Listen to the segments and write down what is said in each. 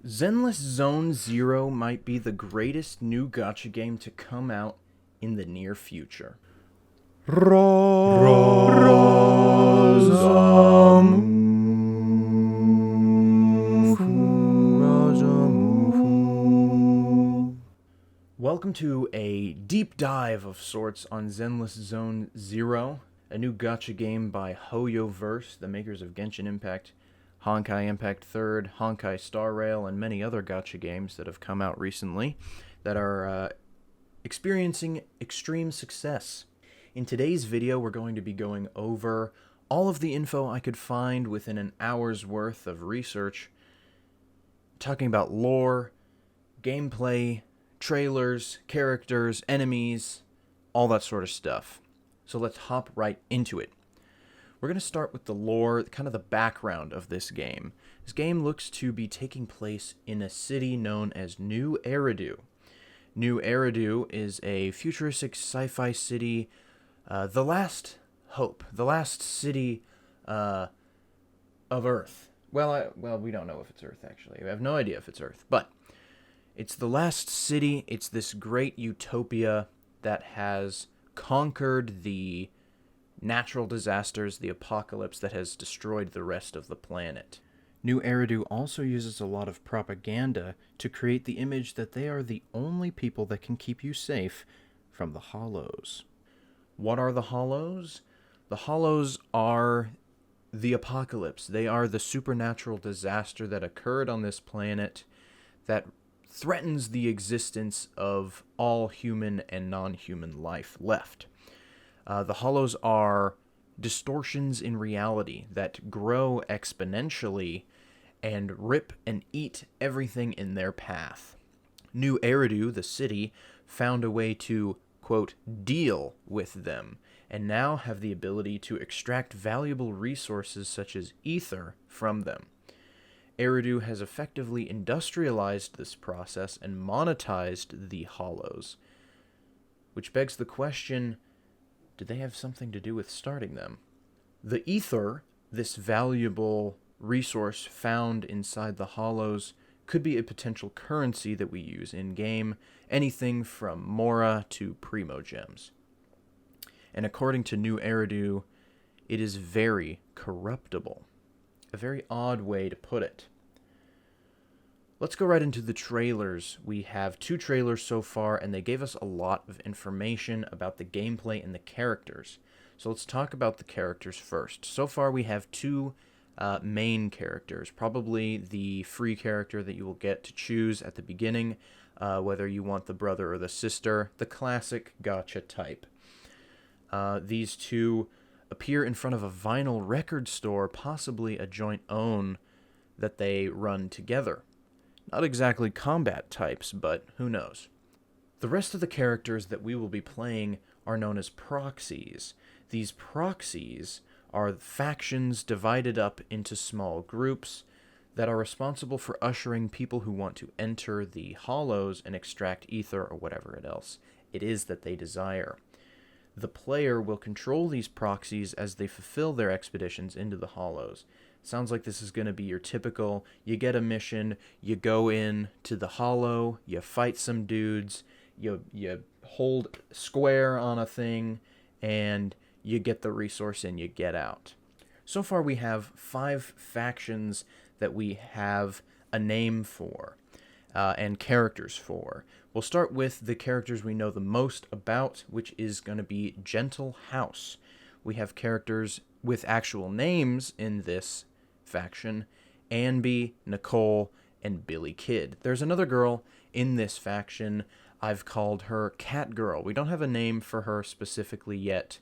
Zenless Zone Zero might be the greatest new gacha game to come out in the near future. Welcome to a deep dive of sorts on Zenless Zone Zero, a new gacha game by HoYoverse, the makers of Genshin Impact, Honkai Impact 3rd, Honkai Star Rail, and many other gacha games that have come out recently that are experiencing extreme success. In today's video, we're going to be going over all of the info I could find within an hour's worth of research, talking about lore, gameplay, trailers, characters, enemies, all that sort of stuff. So let's hop right into it. We're going to start with the lore, kind of the background of this game. This game looks to be taking place in a city known as New Eridu. New Eridu is a futuristic sci-fi city, the last hope, the last city of Earth. Well, we don't know if it's Earth, actually. We have no idea if it's Earth, but it's the last city. It's this great utopia that has conquered the natural disasters, the apocalypse that has destroyed the rest of the planet. New Eridu also uses a lot of propaganda to create the image that they are the only people that can keep you safe from the Hollows. What are the Hollows? The Hollows are the apocalypse. They are the supernatural disaster that occurred on this planet that threatens the existence of all human and non-human life left. The Hollows are distortions in reality that grow exponentially and rip and eat everything in their path. New Eridu, the city, found a way to, quote, deal with them, and now have the ability to extract valuable resources such as ether from them. Eridu has effectively industrialized this process and monetized the Hollows, which begs the question, did they have something to do with starting them? The ether, this valuable resource found inside the Hollows, could be a potential currency that we use in-game, anything from Mora to Primo Gems. And according to New Eridu, it is very corruptible. A very odd way to put it. Let's go right into the trailers. We have 2 trailers so far, and they gave us a lot of information about the gameplay and the characters. So let's talk about the characters first. So far we have 2 main characters, probably the free character that you will get to choose at the beginning, whether you want the brother or the sister, the classic gacha type. These 2 appear in front of a vinyl record store, possibly a joint own that they run together. Not exactly combat types, but who knows. The rest of the characters that we will be playing are known as proxies. These proxies are factions divided up into small groups that are responsible for ushering people who want to enter the Hollows and extract ether or whatever else it is that they desire. The player will control these proxies as they fulfill their expeditions into the Hollows. Sounds like this is going to be your typical, you get a mission, you go in to the Hollow, you fight some dudes, you hold square on a thing, and you get the resource and you get out. So far we have 5 factions that we have a name for and characters for. We'll start with the characters we know the most about, which is going to be Gentle House. We have characters with actual names in this faction, Anby, Nicole, and Billy Kid. There's another girl in this faction. I've called her Cat Girl. We don't have a name for her specifically yet.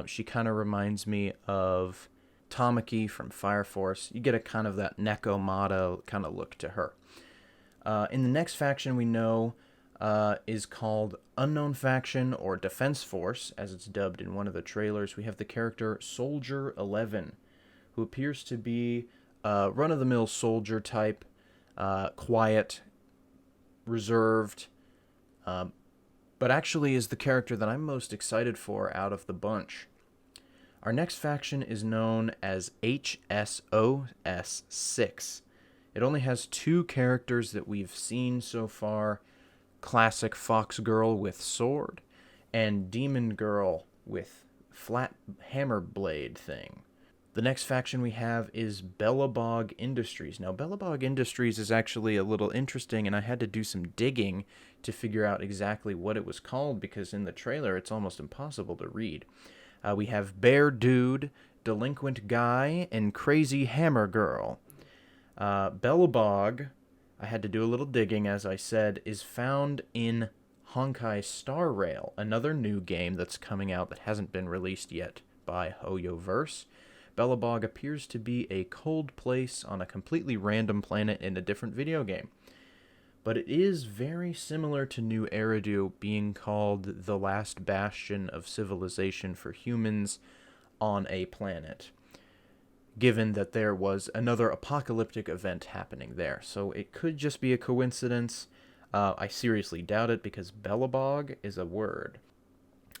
She kind of reminds me of Tamaki from Fire Force. You get a kind of that Nekomata kind of look to her. In the next faction we know is called Unknown Faction or Defense Force, as it's dubbed in one of the trailers. We have the character Soldier 11, who appears to be a run-of-the-mill soldier type, quiet, reserved, but actually is the character that I'm most excited for out of the bunch. Our next faction is known as HSOS 6. It only has 2 characters that we've seen so far: classic fox girl with sword, and demon girl with flat hammer blade thing. The next faction we have is Bellabog Industries. Now, Bellabog Industries is actually a little interesting, and I had to do some digging to figure out exactly what it was called, because in the trailer it's almost impossible to read. We have Bear Dude, Delinquent Guy, and Crazy Hammer Girl. Bellabog, I had to do a little digging, as I said, is found in Honkai Star Rail, another new game that's coming out that hasn't been released yet by HoYoverse. Bellabog appears to be a cold place on a completely random planet in a different video game. But it is very similar to New Eridu, being called the last bastion of civilization for humans on a planet, given that there was another apocalyptic event happening there. So it could just be a coincidence. I seriously doubt it, because Bellabog is a word.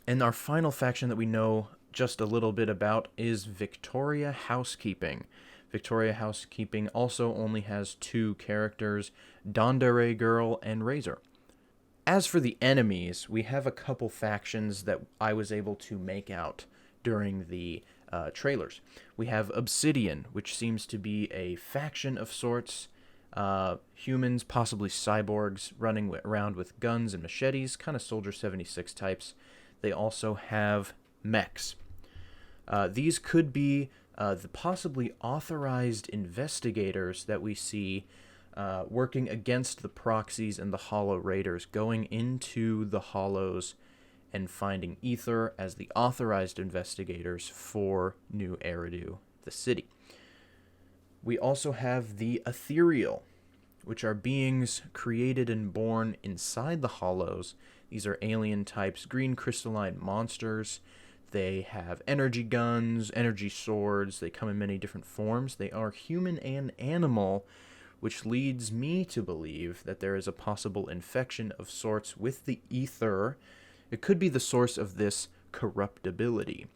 And our final faction that we know just a little bit about is Victoria Housekeeping. Victoria Housekeeping also only has 2 characters, Dandere Girl and Razor. As for the enemies, we have a couple factions that I was able to make out during the trailers. We have Obsidian, which seems to be a faction of sorts. Humans, possibly cyborgs, running around with guns and machetes, kind of Soldier 76 types. They also have mechs. These could be the possibly authorized investigators that we see working against the proxies and the Hollow Raiders, going into the Hollows and finding Ether as the authorized investigators for New Eridu, the city. We also have the Ethereal, which are beings created and born inside the Hollows. These are alien types, green crystalline monsters. They have energy guns, energy swords. They come in many different forms. They are human and animal, which leads me to believe that there is a possible infection of sorts with the ether. It could be the source of this corruptibility.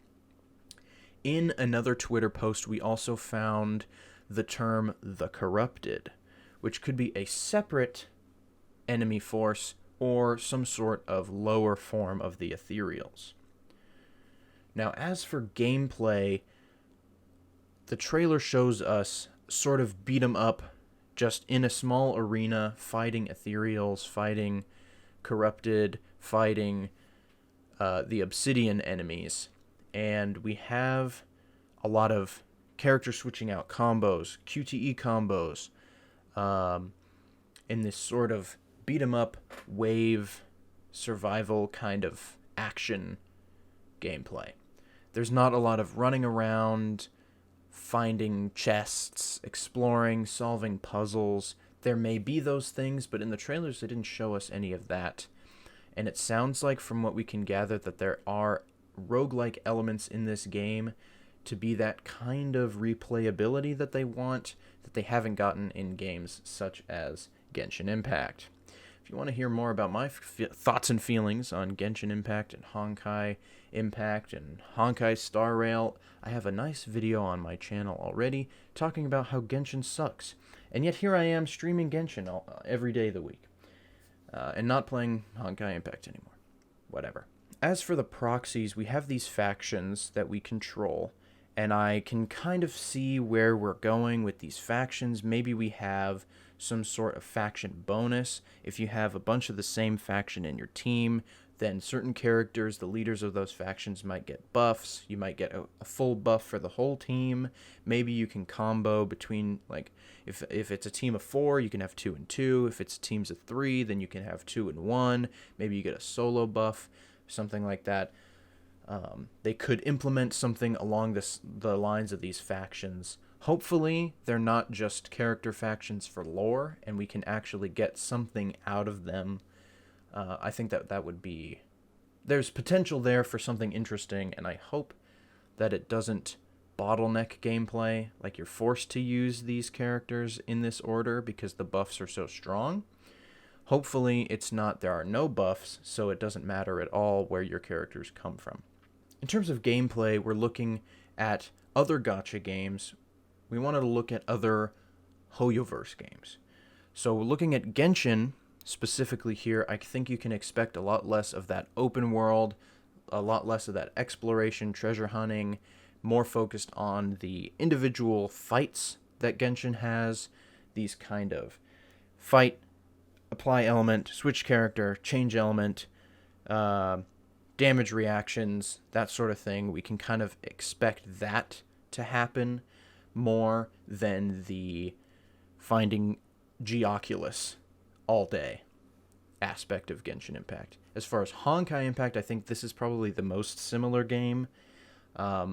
In another Twitter post, we also found the term the corrupted, which could be a separate enemy force or some sort of lower form of the ethereals. Now, as for gameplay, the trailer shows us sort of beat 'em up, just in a small arena, fighting ethereals, fighting corrupted, fighting the obsidian enemies. And we have a lot of character switching out combos, QTE combos, in this sort of beat 'em up wave survival kind of action gameplay. There's not a lot of running around, finding chests, exploring, solving puzzles. There may be those things, but in the trailers they didn't show us any of that. And it sounds like, from what we can gather, that there are roguelike elements in this game to be that kind of replayability that they want, that they haven't gotten in games such as Genshin Impact. If you want to hear more about my thoughts and feelings on Genshin Impact and Honkai Impact and Honkai Star Rail, I have a nice video on my channel already talking about how Genshin sucks. And yet here I am streaming Genshin every day of the week. And not playing Honkai Impact anymore. Whatever. As for the proxies, we have these factions that we control, and I can kind of see where we're going with these factions. Maybe we have some sort of faction bonus. If you have a bunch of the same faction in your team, then certain characters, the leaders of those factions, might get buffs. You might get a full buff for the whole team. Maybe you can combo between, like, if it's a team of 4, you can have 2 and 2. If it's teams of 3, then you can have 2 and 1. Maybe you get a solo buff, something like that. They could implement something along the lines of these factions. Hopefully, they're not just character factions for lore, and we can actually get something out of them. I think that would be... There's potential there for something interesting, and I hope that it doesn't bottleneck gameplay, like you're forced to use these characters in this order because the buffs are so strong. Hopefully, it's not, there are no buffs, so it doesn't matter at all where your characters come from. In terms of gameplay, we're looking at other gacha games. We wanted to look at other HoYoverse games. So looking at Genshin specifically here, I think you can expect a lot less of that open world, a lot less of that exploration, treasure hunting, more focused on the individual fights that Genshin has, these kind of fight, apply element, switch character, change element, damage reactions, that sort of thing. We can kind of expect that to happen more than the finding Geoculus all day aspect of Genshin Impact. As far as Honkai Impact, I think this is probably the most similar game.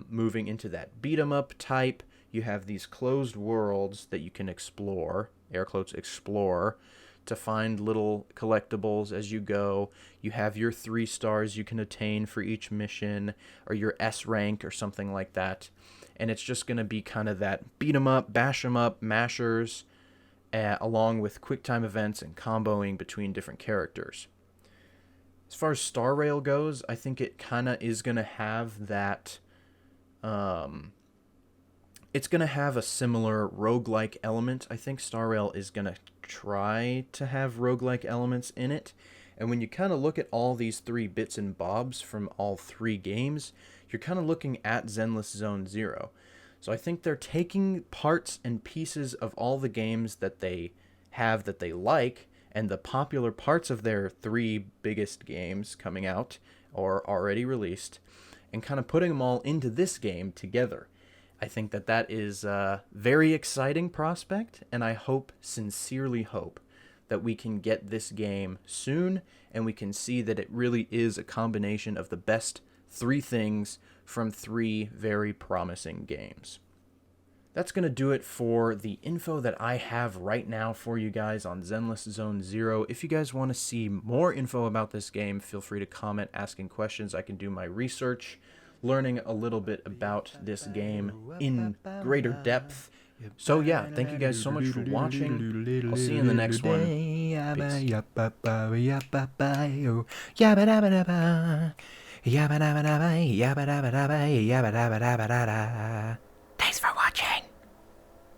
Moving into that beat 'em up type, you have these closed worlds that you can explore, air quotes explore, to find little collectibles as you go. You have your 3 stars you can attain for each mission, or your S rank or something like that. And it's just going to be kind of that beat 'em up, bash 'em up, mashers, along with quick time events and comboing between different characters. As far as Star Rail goes, I think it kind of is going to have that. It's going to have a similar roguelike element. I think Star Rail is going to try to have roguelike elements in it. And when you kind of look at all these 3 bits and bobs from all 3 games, you're kind of looking at Zenless Zone Zero. So I think they're taking parts and pieces of all the games that they have that they like, and the popular parts of their 3 biggest games coming out or already released, and kind of putting them all into this game together. I think that that is a very exciting prospect, and I sincerely hope, that we can get this game soon, and we can see that it really is a combination of the best 3 things from 3 very promising games. That's going to do it for the info that I have right now for you guys on Zenless Zone Zero. If you guys want to see more info about this game, feel free to comment asking questions. I can do my research, learning a little bit about this game in greater depth. So yeah, thank you guys so much for watching. I'll see you in the next one. Peace.